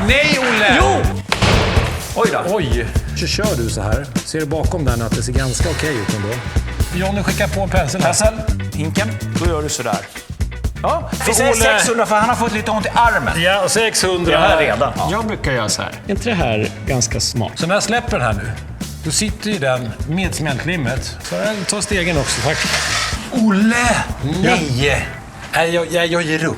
Nej, Olle! Jo! Oj då. Oj. Så kör du så här. Ser du bakom den att det ser ganska okej ut ändå? Johnny skickar på en pensel här. Pensel, hinken, då gör du sådär. Ja, vi säger Olle. 600 för han har fått lite ont i armen. Ja, 600 Det här här. redan. Ja. Jag brukar göra så här. Är inte det här ganska smart? Så när jag släpper den här nu, då sitter ju den med smältlimmet. Så jag tar stegen också faktiskt. Olle! Nej! Nej, jag ger upp.